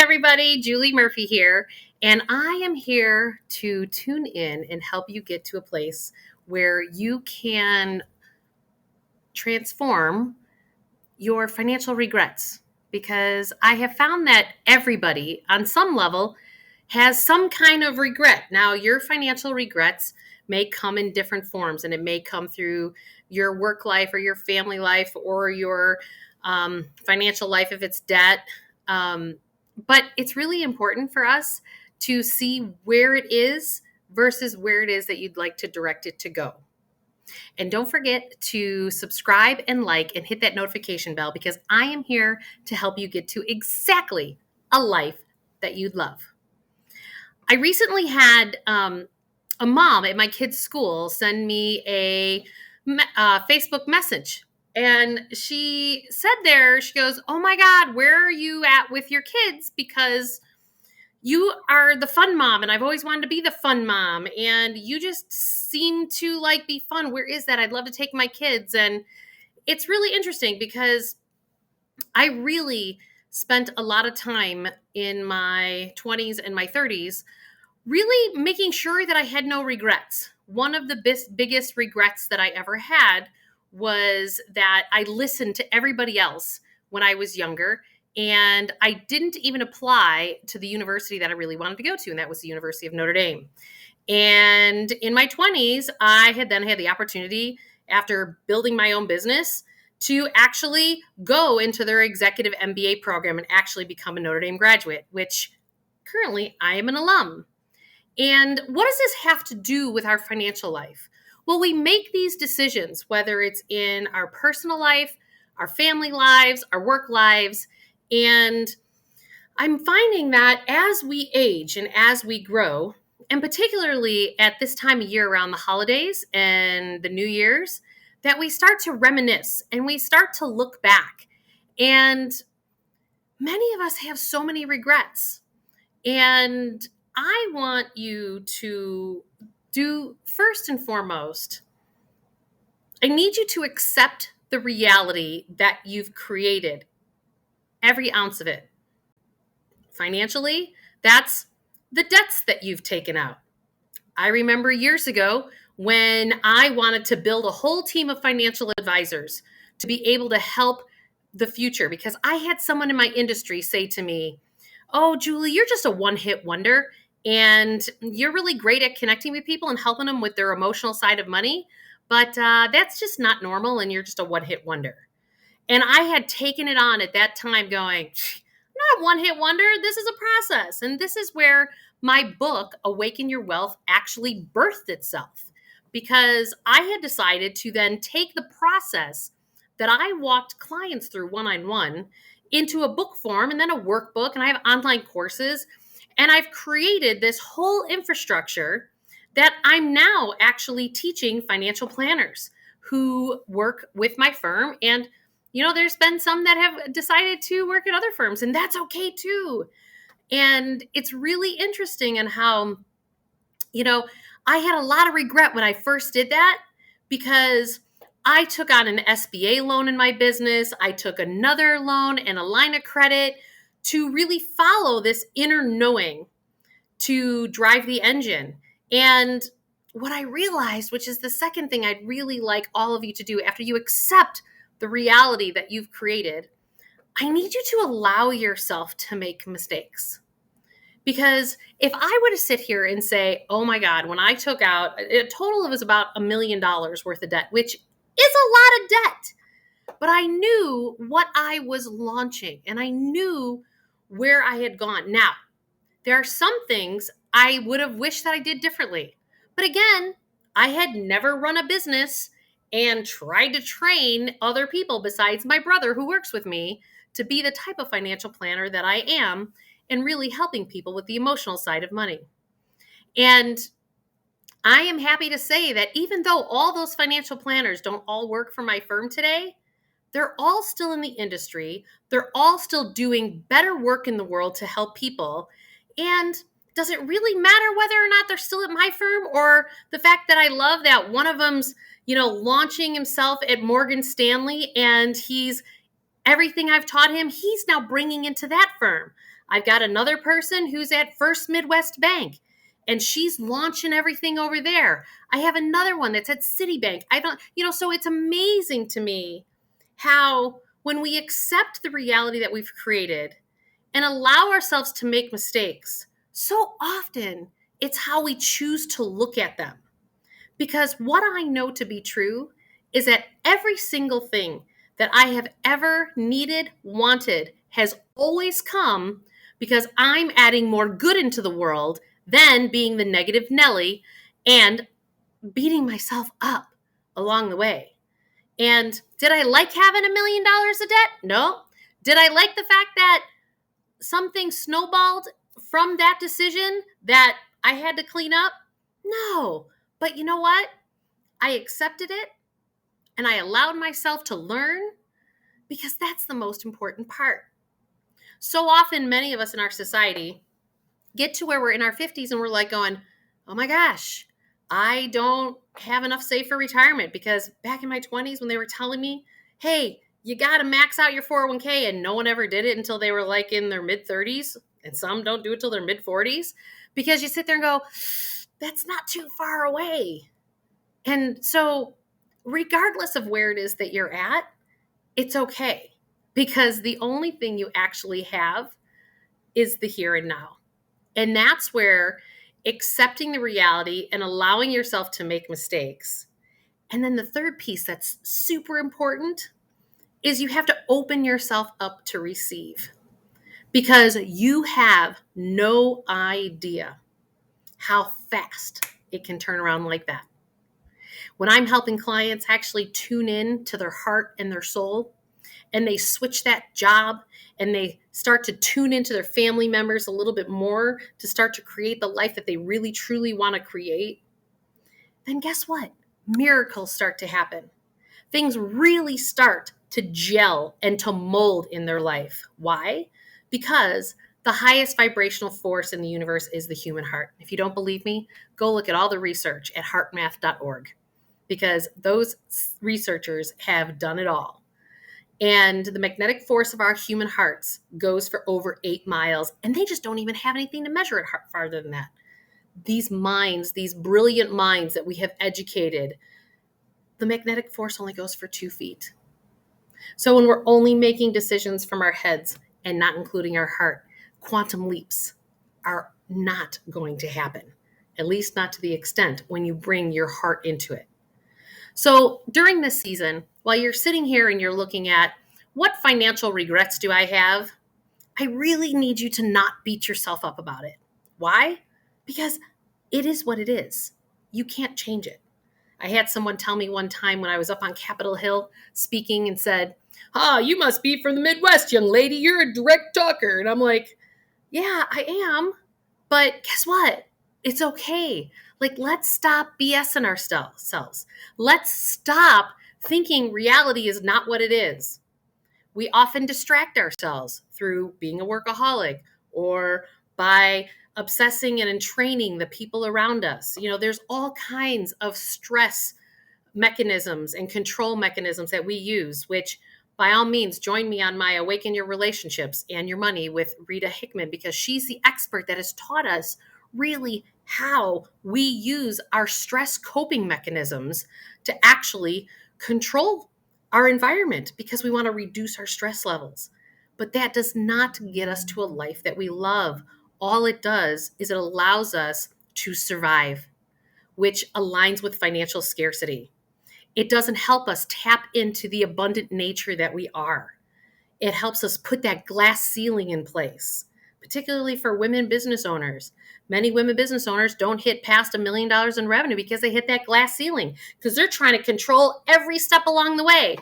everybody, Julie Murphy here, and I am here to tune in and help you get to a place where you can transform your financial regrets. Because I have found that everybody on some level has some kind of regret. Now, your financial regrets may come in different forms, and it may come through your work life or your family life or your financial life if it's debt. But it's really important for us to see where it is versus where it is that you'd like to direct it to go. And don't forget to subscribe and like and hit that notification bell, because I am here to help you get to exactly a life that you'd love. I recently had a mom at my kid's school send me a Facebook message. And she said there, she goes, "Oh my God, where are you at with your kids? Because you are the fun mom, and I've always wanted to be the fun mom, and you just seem to like be fun. Where is that? I'd love to take my kids." And it's really interesting because I really spent a lot of time in my 20s and my 30s really making sure that I had no regrets. One of the biggest regrets that I ever had was that I listened to everybody else when I was younger, and I didn't even apply to the university that I really wanted to go to, and that was the University of Notre Dame. And in my 20s, I had then had the opportunity, after building my own business, to actually go into their executive MBA program and actually become a Notre Dame graduate, which currently I am an alum. And what does this have to do with our financial life? Well, we make these decisions, whether it's in our personal life, our family lives, our work lives. And I'm finding that as we age and as we grow, and particularly at this time of year around the holidays and the New Year's, that we start to reminisce and we start to look back. And many of us have so many regrets. And I want you to do, first and foremost, I need you to accept the reality that you've created, every ounce of it. Financially, that's the debts that you've taken out. I remember years ago when I wanted to build a whole team of financial advisors to be able to help the future, because I had someone in my industry say to me, "Oh, Julie, you're just a one-hit wonder, and you're really great at connecting with people and helping them with their emotional side of money, but that's just not normal, and you're just a one-hit wonder." And I had taken it on at that time going, "I'm not a one-hit wonder. This is a process." And this is where my book, Awaken Your Wealth, actually birthed itself, because I had decided to then take the process that I walked clients through one-on-one into a book form and then a workbook, and I have online courses, and I've created this whole infrastructure that I'm now actually teaching financial planners who work with my firm. And there's been some that have decided to work at other firms, and that's okay too. And it's really interesting in how, I had a lot of regret when I first did that, because I took on an SBA loan in my business. I took another loan and a line of credit to really follow this inner knowing to drive the engine. And what I realized, which is the second thing I'd really like all of you to do after you accept the reality that you've created, I need you to allow yourself to make mistakes. Because if I were to sit here and say, "Oh my God, when I took out a total, it was about $1 million worth of debt," which is a lot of debt, but I knew what I was launching and I knew where I had gone. Now, there are some things I would have wished that I did differently. But again, I had never run a business and tried to train other people besides my brother who works with me to be the type of financial planner that I am, and really helping people with the emotional side of money. And I am happy to say that even though all those financial planners don't all work for my firm today, they're all still in the industry. They're all still doing better work in the world to help people. And does it really matter whether or not they're still at my firm, or the fact that I love that one of them's, launching himself at Morgan Stanley, and he's Everything I've taught him, he's now bringing into that firm. I've got another person who's at First Midwest Bank, and she's launching everything over there. I have another one that's at Citibank. I don't, so it's amazing to me how when we accept the reality that we've created and allow ourselves to make mistakes, so often it's how we choose to look at them. Because what I know to be true is that every single thing that I have ever needed, wanted, has always come because I'm adding more good into the world than being the negative Nelly and beating myself up along the way. And did I like having $1 million of debt? No. Did I like the fact that something snowballed from that decision that I had to clean up? No. But you know what? I accepted it and I allowed myself to learn because that's the most important part. So often, many of us in our society get to where we're in our 50s and we're like going, oh my gosh, I don't have enough saved for retirement, because back in my 20s when they were telling me, hey, you got to max out your 401k, and no one ever did it until they were like in their mid 30s, and some don't do it till their mid 40s, because you sit there and go, that's not too far away. And so regardless of where it is that you're at, it's okay, because the only thing you actually have is the here and now. And that's where accepting the reality and allowing yourself to make mistakes. And then the third piece that's super important is you have to open yourself up to receive, because you have no idea how fast it can turn around like that. When I'm helping clients actually tune in to their heart and their soul, and they switch that job and they start to tune into their family members a little bit more to start to create the life that they really truly want to create, then guess what? Miracles start to happen. Things really start to gel and to mold in their life. Why? Because the highest vibrational force in the universe is the human heart. If you don't believe me, go look at all the research at heartmath.org, because those researchers have done it all. And the magnetic force of our human hearts goes for over 8 miles, and they just don't even have anything to measure it farther than that. These minds, these brilliant minds that we have educated, the magnetic force only goes for 2 feet. So when we're only making decisions from our heads and not including our heart, quantum leaps are not going to happen, at least not to the extent when you bring your heart into it. So during this season, while you're sitting here and you're looking at what financial regrets do I have, I really need you to not beat yourself up about it. Why? Because it is what it is. You can't change it. I had someone tell me one time when I was up on Capitol Hill speaking and said, you must be from the Midwest, young lady. You're a direct talker. And I'm like, yeah, I am. But guess what? It's okay. Like, let's stop BSing ourselves. Let's stop thinking reality is not what it is. We often distract ourselves through being a workaholic or by obsessing and entraining the people around us. There's all kinds of stress mechanisms and control mechanisms that we use, which by all means, join me on my Awaken Your Relationships and Your Money with Rita Hickman, because she's the expert that has taught us really how we use our stress coping mechanisms to actually control our environment, because we want to reduce our stress levels. But that does not get us to a life that we love. All it does is it allows us to survive, which aligns with financial scarcity. It doesn't help us tap into the abundant nature that we are. It helps us put that glass ceiling in place, particularly for women business owners. Many women business owners don't hit past $1 million in revenue because they hit that glass ceiling, because they're trying to control every step along the way.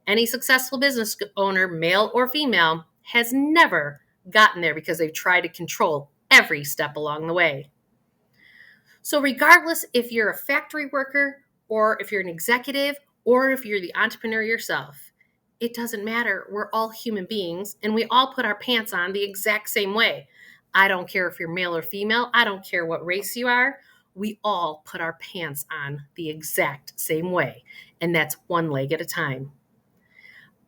Any successful business owner, male or female, has never gotten there because they've tried to control every step along the way. So regardless if you're a factory worker, or if you're an executive, or if you're the entrepreneur yourself, it doesn't matter. We're all human beings, and we all put our pants on the exact same way. I don't care if you're male or female. I don't care what race you are. We all put our pants on the exact same way, and that's one leg at a time.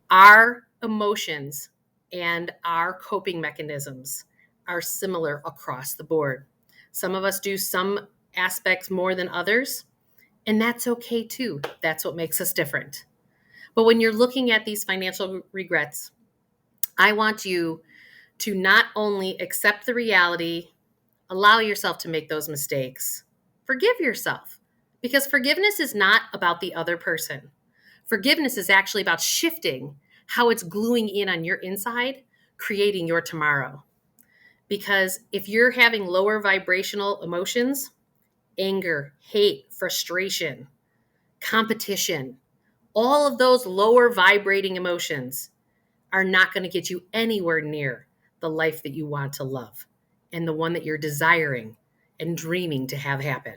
Our emotions and our coping mechanisms are similar across the board. Some of us do some aspects more than others, and that's okay too. That's what makes us different. But when you're looking at these financial regrets, I want you to not only accept the reality, allow yourself to make those mistakes, forgive yourself, because forgiveness is not about the other person. Forgiveness is actually about shifting how it's gluing in on your inside, creating your tomorrow. Because if you're having lower vibrational emotions, anger, hate, frustration, competition, all of those lower vibrating emotions are not going to get you anywhere near the life that you want to love and the one that you're desiring and dreaming to have happen.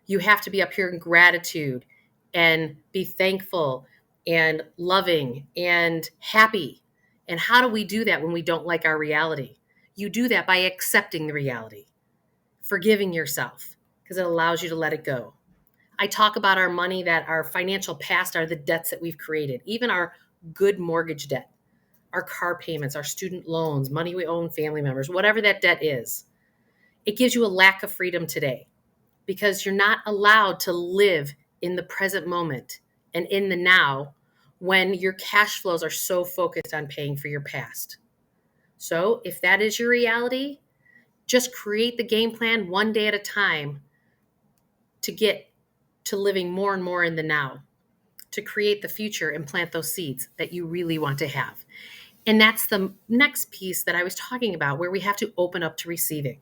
You have to be up here in gratitude and be thankful and loving and happy. And how do we do that when we don't like our reality? You do that by accepting the reality, forgiving yourself, because it allows you to let it go. I talk about our money, that our financial past are the debts that we've created, even our good mortgage debt, our car payments, our student loans, money we owe family members, whatever that debt is. It gives you a lack of freedom today because you're not allowed to live in the present moment and in the now when your cash flows are so focused on paying for your past. So if that is your reality, just create the game plan one day at a time to get to living more and more in the now, to create the future and plant those seeds that you really want to have. And that's the next piece that I was talking about, where we have to open up to receiving.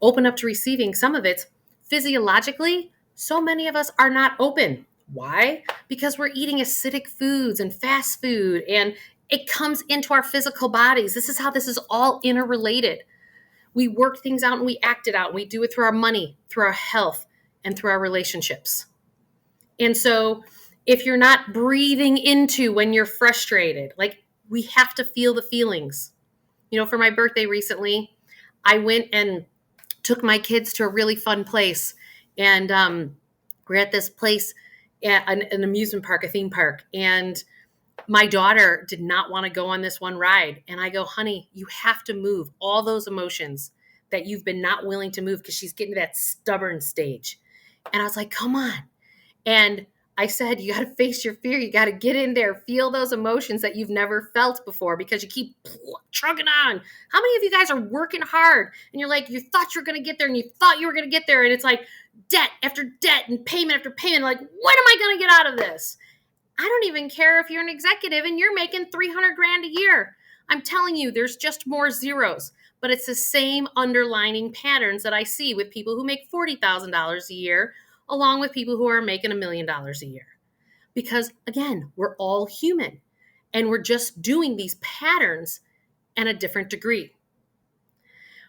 Open up to receiving. Some of it's physiologically, so many of us are not open. Why? Because we're eating acidic foods and fast food, and it comes into our physical bodies. This is how this is all interrelated. We work things out and we act it out. We do it through our money, through our health, and through our relationships. And so if you're not breathing into when you're frustrated, like, we have to feel the feelings. You know, for my birthday recently, I went and took my kids to a really fun place. And we're at this place, at an amusement park, a theme park. And my daughter did not want to go on this one ride. And I go, honey, you have to move all those emotions that you've been not willing to move, because she's getting to that stubborn stage. And I was like, come on. And I said, you got to face your fear. You got to get in there, feel those emotions that you've never felt before, because you keep trucking on. How many of you guys are working hard and you're like, you thought you were going to get there and you thought you were going to get there, and it's like debt after debt and payment after payment. Like, when am I going to get out of this? I don't even care if you're an executive and you're making 300 grand a year. I'm telling you, there's just more zeros, but it's the same underlining patterns that I see with people who make $40,000 a year, along with people who are making $1 million a year. Because again, we're all human and we're just doing these patterns at a different degree.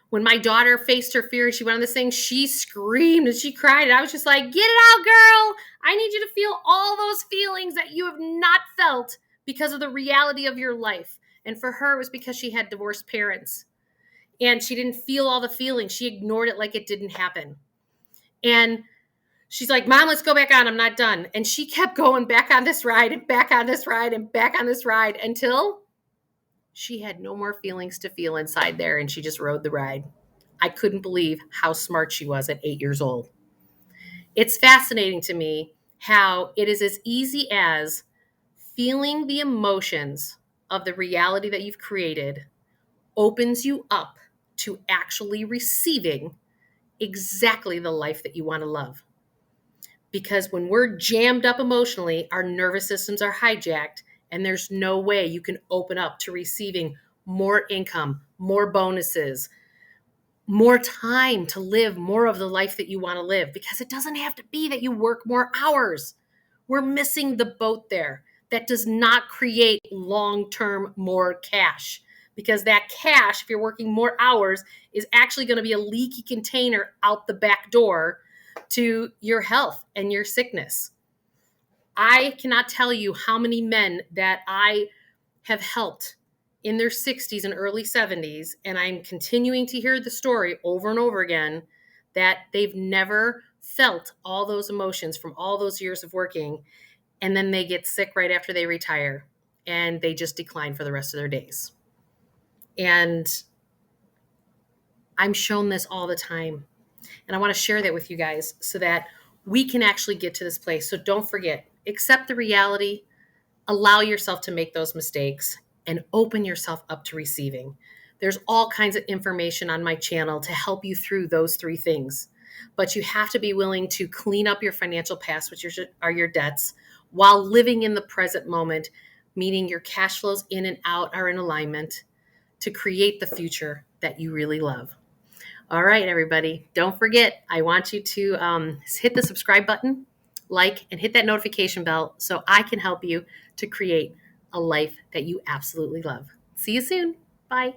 When my daughter faced her fear, she went on this thing, she screamed and she cried. And I was just like, get it out, girl. I need you to feel all those feelings that you have not felt because of the reality of your life. And for her, it was because she had divorced parents and she didn't feel all the feelings. She ignored it like it didn't happen. And she's like, Mom, let's go back on. I'm not done. And she kept going back on this ride and back on this ride and back on this ride until she had no more feelings to feel inside there, and she just rode the ride. I couldn't believe how smart she was at 8 years old. It's fascinating to me how it is as easy as feeling the emotions of the reality that you've created opens you up to actually receiving exactly the life that you want to love. Because when we're jammed up emotionally, our nervous systems are hijacked, and there's no way you can open up to receiving more income, more bonuses, more time to live more of the life that you want to live, because it doesn't have to be that you work more hours. We're missing the boat there. That does not create long-term more cash, because that cash, if you're working more hours, is actually going to be a leaky container out the back door to your health and your sickness. I cannot tell you how many men that I have helped in their 60s and early 70s, and I'm continuing to hear the story over and over again, that they've never felt all those emotions from all those years of working, and then they get sick right after they retire. and they just decline for the rest of their days. And I'm shown this all the time. And I want to share that with you guys so that we can actually get to this place. So don't forget, accept the reality, allow yourself to make those mistakes, and open yourself up to receiving. There's all kinds of information on my channel to help you through those three things. But you have to be willing to clean up your financial past, which are your debts, while living in the present moment, meaning your cash flows in and out are in alignment to create the future that you really love. All right, everybody, don't forget, I want you to hit the subscribe button, like, and hit that notification bell so I can help you to create a life that you absolutely love. See you soon. Bye.